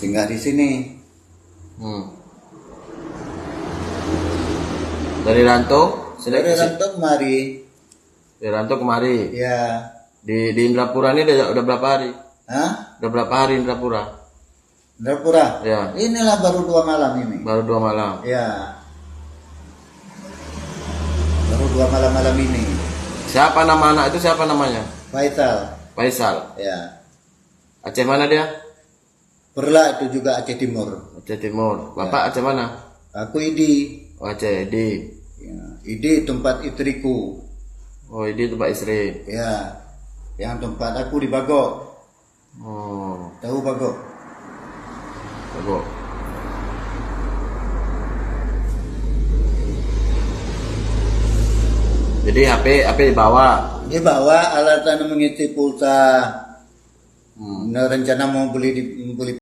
singgah di sini. Dari Ranto? Dari Ranto kemari. Dari Ranto kemari? Ya. Di Indrapura ini udah berapa hari? Hah? Udah berapa hari Indrapura? Indrapura? Ya. Inilah baru 2 malam ini. Baru 2 malam? Ya. Baru 2 malam ini. Siapa nama anak itu, siapa namanya? Faisal. Faisal? Ya. Aceh mana dia? Perla itu juga Aceh Timur. Aceh Timur. Bapak Aceh mana? Aku Idi. Oh, Aceh Idi. Ya. Idi tempat istriku. Oh, Idi tempat istri. Ya. Yang tempat aku di Bagok. Oh. Tahu Bagok? Bagok. Jadi HP dibawa. Dia bawa alat mengisi pulsa. Rencana mau beli di